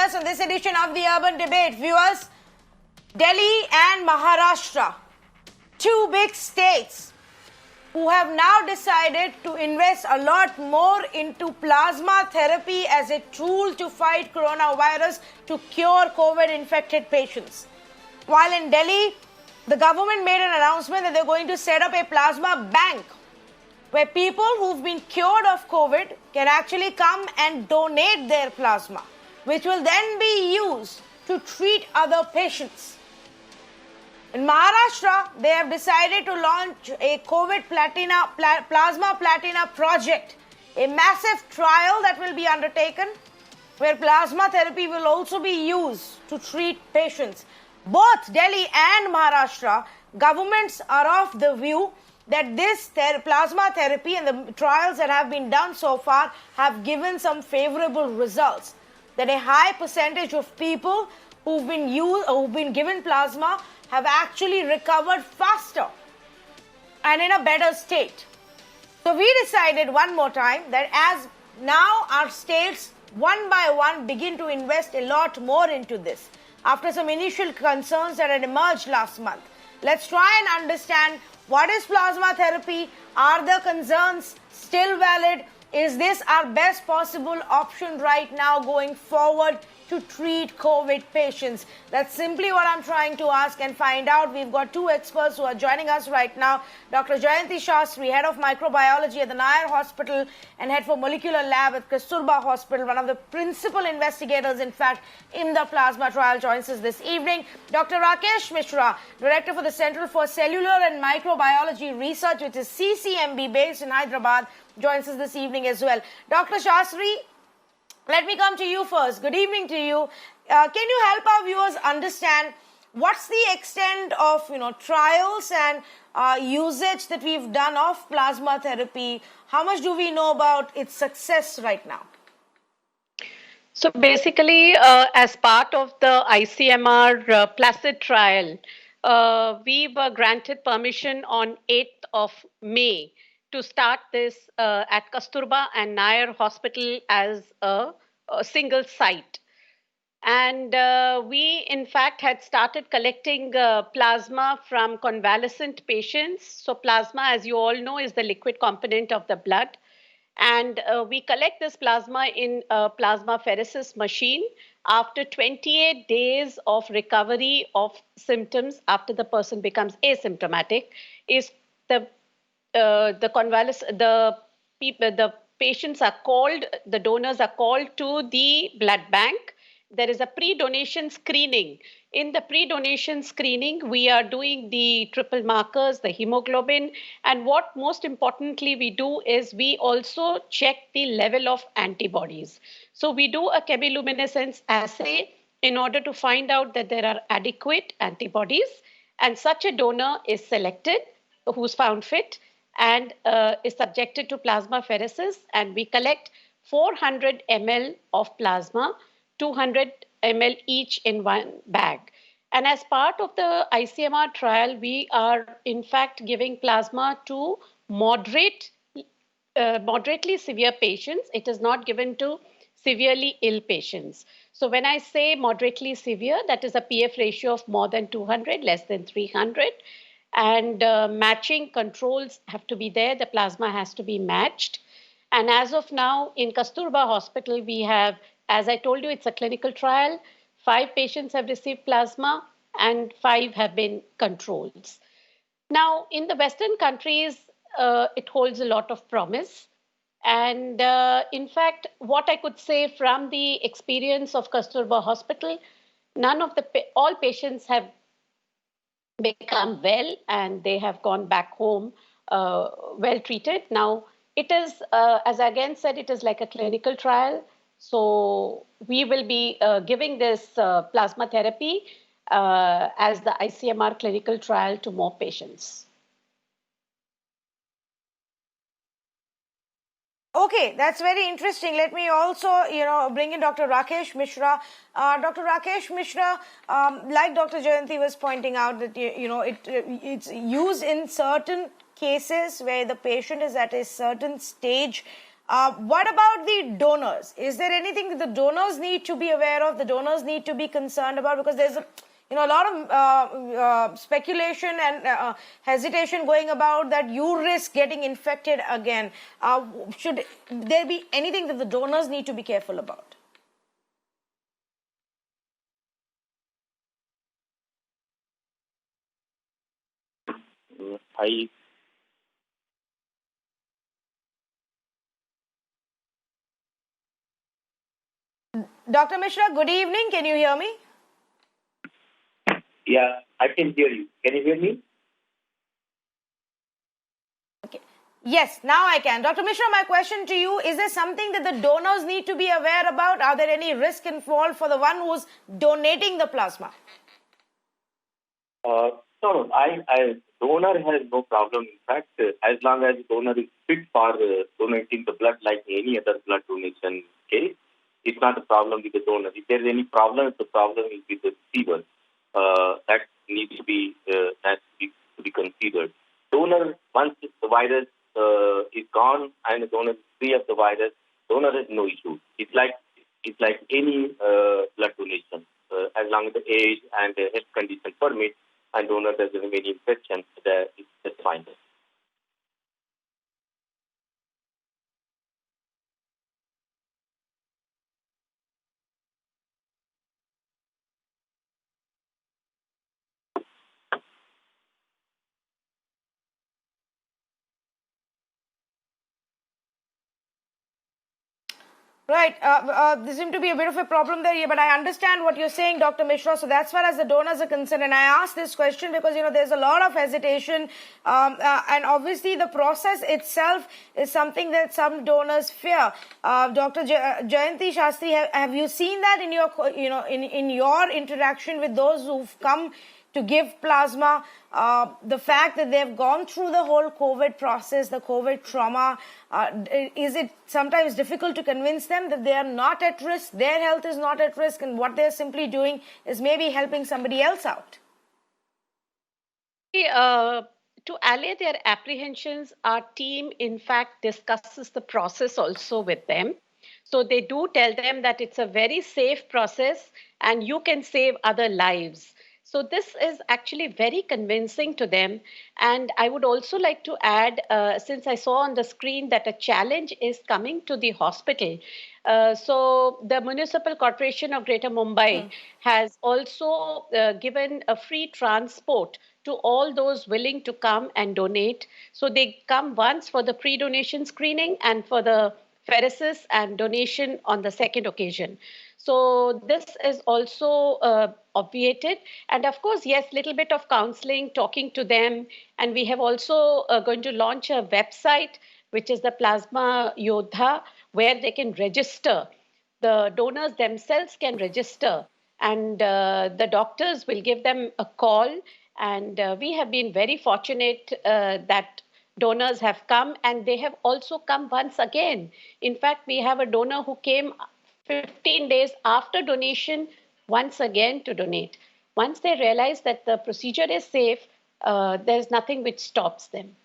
us on this edition of the Urban Debate. Viewers, Delhi and Maharashtra, two big states who have now decided to invest a lot more into plasma therapy as a tool to fight coronavirus to cure COVID-infected patients. While in Delhi, the government made an announcement that they're going to set up a plasma bank where people who've been cured of COVID can actually come and donate their plasma, which will then be used to treat other patients. In Maharashtra, they have decided to launch a COVID plasma platina project, a massive trial that will be undertaken where plasma therapy will also be used to treat patients. Both Delhi and Maharashtra governments are of the view that this plasma therapy and the trials that have been done so far have given some favorable results. That a high percentage of people who've been given plasma have actually recovered faster and in a better state. So we decided one more time that as now our states one by one begin to invest a lot more into this after some initial concerns that had emerged last month. Let's try and understand what is plasma therapy? Are the concerns still valid? Is this our best possible option right now going forward to treat COVID patients? That's simply what I'm trying to ask and find out. We've got two experts who are joining us right now. Dr. Jayanti Shastri, Head of Microbiology at the Nair Hospital and Head for Molecular Lab at Kasturba Hospital, one of the principal investigators, in fact, in the plasma trial, joins us this evening. Dr. Rakesh Mishra, Director for the Central for Cellular and Microbiology Research, which is CCMB based in Hyderabad, joins us this evening as well. Dr. Shastri, let me come to you first. Good evening to you. Can you help our viewers understand what's the extent of trials and usage that we've done of plasma therapy? How much do we know about its success right now? So basically, as part of the ICMR Placid trial, we were granted permission on 8th of May to start this at Kasturba and Nair Hospital as a single site. And we, in fact, had started collecting plasma from convalescent patients. So plasma, as you all know, is the liquid component of the blood. And we collect this plasma in a plasmapheresis machine after 28 days of recovery of symptoms after the person becomes asymptomatic. Is the patients are called, the donors are called to the blood bank. There is a pre-donation screening. In the pre-donation screening, we are doing the triple markers, the hemoglobin, and what most importantly we do is we also check the level of antibodies. So we do a chemiluminescence assay in order to find out that there are adequate antibodies, and such a donor is selected who's found fit and is subjected to plasmapheresis, and we collect 400 ml of plasma, 200 ml each in one bag. And as part of the ICMR trial, we are in fact giving plasma to moderately severe patients. It is not given to severely ill patients. So when I say moderately severe, that is a PF ratio of more than 200, less than 300. And matching controls have to be there. The plasma has to be matched. And as of now, in Kasturba Hospital, we have, as I told you, it's a clinical trial. 5 patients have received plasma and 5 have been controls. Now, in the Western countries, it holds a lot of promise. And in fact, what I could say from the experience of Kasturba Hospital, all patients have become well and they have gone back home well treated. Now, it is, as I again said, it is like a clinical trial. So we will be giving this plasma therapy as the ICMR clinical trial to more patients. Okay, that's very interesting. Let me also, bring in Dr. Rakesh Mishra. Dr. Rakesh Mishra, like Dr. Jayanti was pointing out that, it's used in certain cases where the patient is at a certain stage What about the donors? Is there anything that the donors need to be aware of, the donors need to be concerned about? Because there's a lot of speculation and hesitation going about that you risk getting infected again. Should there be anything that the donors need to be careful about? I Dr. Mishra, good evening. Can you hear me? Yeah, I can hear you. Can you hear me? Okay. Yes, now I can. Dr. Mishra, my question to you, is there something that the donors need to be aware about? Are there any risk involved for the one who's donating the plasma? No, donor has no problem. In fact, as long as donor is fit for donating the blood like any other blood donation case, it's not a problem with the donor. If there's any problem, the problem is with the receiver. That needs to be considered. Donor, once the virus is gone and the donor is free of the virus, donor has no issue. It's like any blood donation. As long as the age and the health condition permit, and donor doesn't have any infection, that's fine. Right. There seems to be a bit of a problem there, but I understand what you're saying, Dr. Mishra. So that's far as the donors are concerned. And I asked this question because, there's a lot of hesitation. And obviously the process itself is something that some donors fear. Dr. Jayanti Shastri, have you seen that in your, in your interaction with those who've come to give plasma, the fact that they've gone through the whole COVID process, the COVID trauma, is it sometimes difficult to convince them that they are not at risk, their health is not at risk, and what they're simply doing is maybe helping somebody else out? To allay their apprehensions, our team, in fact, discusses the process also with them. So they do tell them that it's a very safe process and you can save other lives. So this is actually very convincing to them. And I would also like to add, since I saw on the screen that a challenge is coming to the hospital. So the Municipal Corporation of Greater Mumbai has also given a free transport to all those willing to come and donate. So they come once for the pre-donation screening and for the pheresis and donation on the second occasion. So this is also obviated. And of course, yes, little bit of counseling, talking to them. And we have also going to launch a website, which is the Plasma Yodha, where they can register. The donors themselves can register. And the doctors will give them a call. And we have been very fortunate that donors have come, and they have also come once again. In fact, we have a donor who came 15 days after donation once again to donate. Once they realize that the procedure is safe, there's nothing which stops them.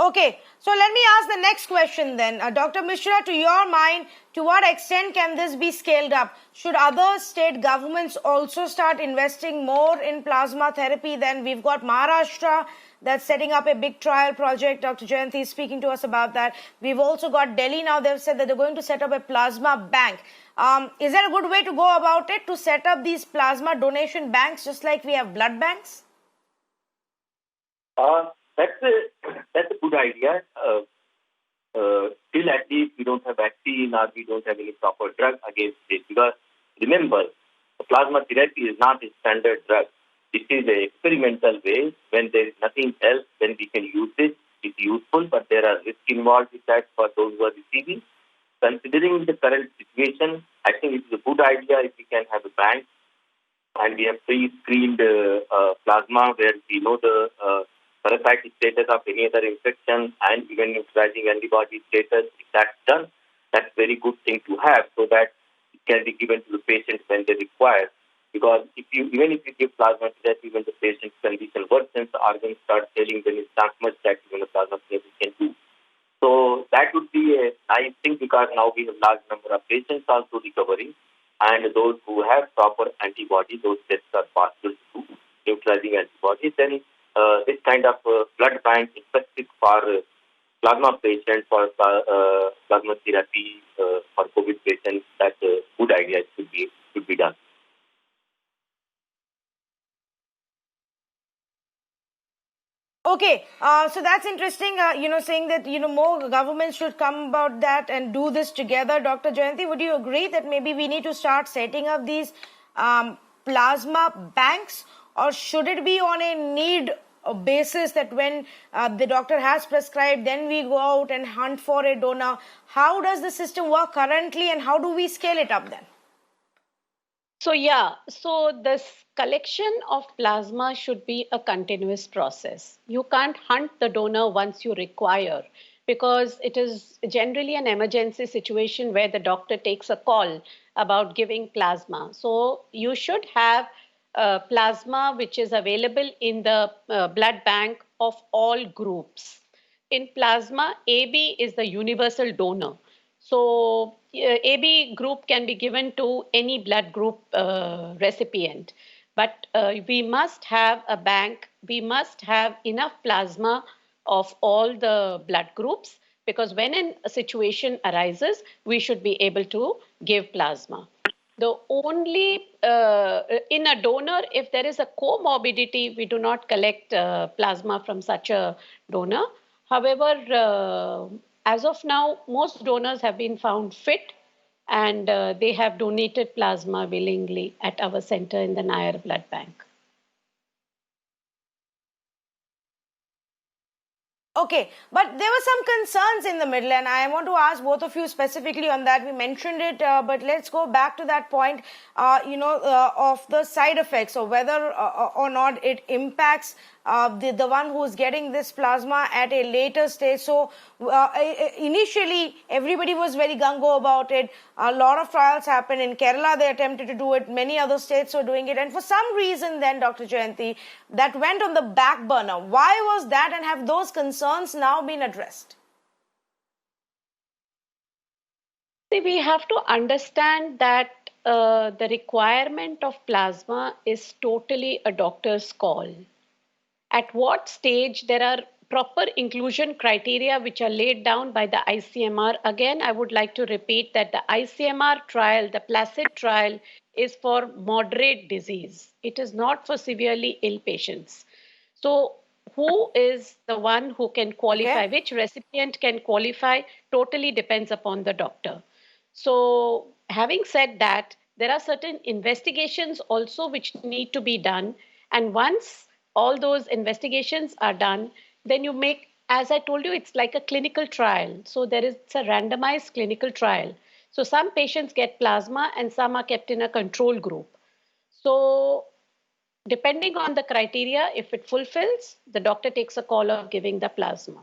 Okay, so let me ask the next question then. Dr. Mishra, to your mind, to what extent can this be scaled up? Should other state governments also start investing more in plasma therapy? Then we've got Maharashtra that's setting up a big trial project. Dr. Jayanti is speaking to us about that. We've also got Delhi now. They've said that they're going to set up a plasma bank. Is there a good way to go about it, to set up these plasma donation banks just like we have blood banks? That's a good idea. Still, at least we don't have vaccine or we don't have any proper drug against it. Because remember, plasma therapy is not a standard drug. This is an experimental way. When there is nothing else, then we can use it. It's useful, but there are risks involved with that for those who are receiving. Considering the current situation, I think it's a good idea if we can have a bank and we have pre-screened plasma where we know the parasitic status of any other infection and even neutralizing antibody status. If that's done, that's a very good thing to have so that it can be given to the patient when they require. Because even if you give plasma therapy when the patient's condition worsens, the organs start failing, then it's not much that even the plasma therapy can do. So that would be a nice thing, because now we have large number of patients also recovering, and those who have proper antibodies, those tests are possible to do, neutralizing antibodies. Then this kind of blood bank is specific for plasma patients, for plasma therapy for COVID patients. That's a good idea. It should be done. Okay, so that's interesting, saying that, more governments should come about that and do this together. Dr. Jayanti, would you agree that maybe we need to start setting up these plasma banks, or should it be on a need basis that when the doctor has prescribed, then we go out and hunt for a donor? How does the system work currently, and how do we scale it up then? So this collection of plasma should be a continuous process. You can't hunt the donor once you require, because it is generally an emergency situation where the doctor takes a call about giving plasma. So you should have plasma which is available in the blood bank of all groups. In plasma, AB is the universal donor. So AB group can be given to any blood group recipient. But we must have a bank, we must have enough plasma of all the blood groups, because when a situation arises, we should be able to give plasma. The only, in a donor, if there is a comorbidity, we do not collect plasma from such a donor. However, as of now, most donors have been found fit, and they have donated plasma willingly at our center in the Nayar Blood Bank. Okay, but there were some concerns in the middle, and I want to ask both of you specifically on that. We mentioned it, but let's go back to that point, of the side effects, or whether or not it impacts the one who's getting this plasma at a later stage. So initially, everybody was very gung-ho about it. A lot of trials happened. In Kerala, they attempted to do it. Many other states were doing it. And for some reason then, Dr. Jayanti, that went on the back burner. Why was that, and have those concerns now been addressed? See, we have to understand that the requirement of plasma is totally a doctor's call. At what stage there are proper inclusion criteria which are laid down by the ICMR. Again, I would like to repeat that the ICMR trial, the PLACID trial, is for moderate disease. It is not for severely ill patients. So who is the one who can qualify, Okay. which recipient can qualify, totally depends upon the doctor. So having said that, there are certain investigations also which need to be done. And once all those investigations are done, then you make, as I told you, it's like a clinical trial. So it's a randomized clinical trial. So some patients get plasma and some are kept in a control group. So depending on the criteria, if it fulfills, the doctor takes a call of giving the plasma.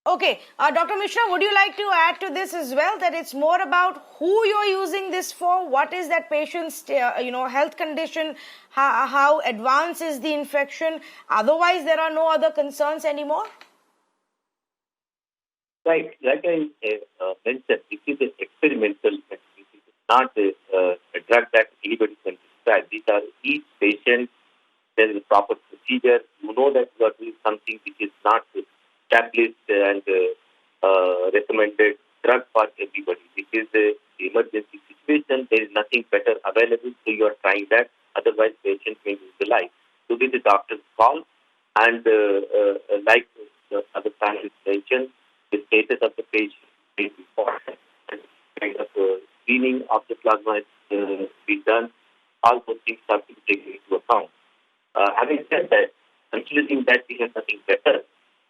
Okay, Dr. Mishra, would you like to add to this as well, that it's more about who you're using this for? What is that patient's, health condition? How advanced is the infection? Otherwise, there are no other concerns anymore? Right. Like I mentioned, this is an experimental medicine. This is not a drug that anybody can prescribe. These are each patient. There is a proper procedure. You know that you are doing something which is not established and recommended drug for everybody. This is an emergency situation. There is nothing better available, so you are trying that. Otherwise, patient may lose the life. So this is doctor's call, and like the other panelists mentioned, the status of the patient is important. And kind of screening of the plasma is be done. All those things have to be taken into account. Having said that, considering that we have nothing better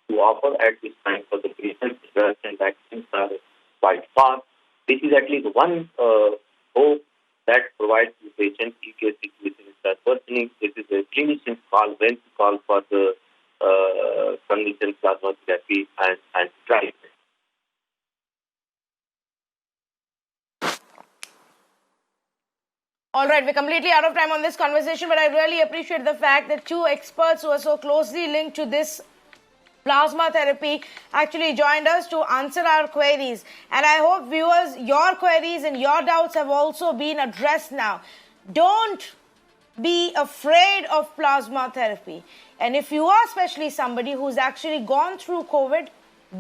to offer at this time for the patients, drugs and vaccines are quite fast. This is at least one hope that provides the patient in case situation is worsening. This is a clinician's call when to call for the condition plasma therapy and try it. All right, we're completely out of time on this conversation, but I really appreciate the fact that two experts who are so closely linked to this plasma therapy actually joined us to answer our queries. And I hope viewers, your queries and your doubts have also been addressed now. Don't be afraid of plasma therapy. And if you are especially somebody who's actually gone through COVID,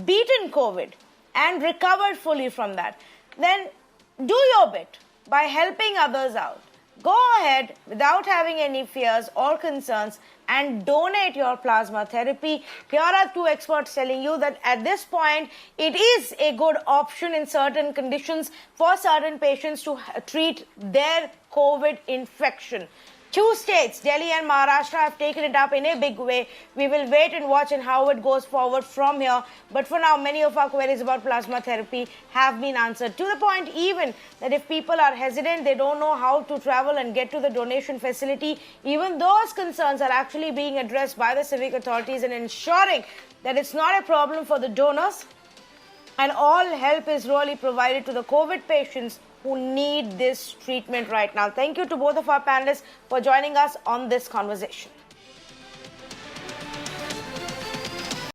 beaten COVID, and recovered fully from that, then do your bit by helping others out. Go ahead without having any fears or concerns and donate your plasma therapy. Here are two experts telling you that at this point, it is a good option in certain conditions for certain patients to treat their COVID infection. Two states, Delhi and Maharashtra, have taken it up in a big way. We will wait and watch and how it goes forward from here. But for now, many of our queries about plasma therapy have been answered. To the point even that if people are hesitant, they don't know how to travel and get to the donation facility, even those concerns are actually being addressed by the civic authorities and ensuring that it's not a problem for the donors. And all help is really provided to the COVID patients who need this treatment right now. Thank you to both of our panelists for joining us on this conversation.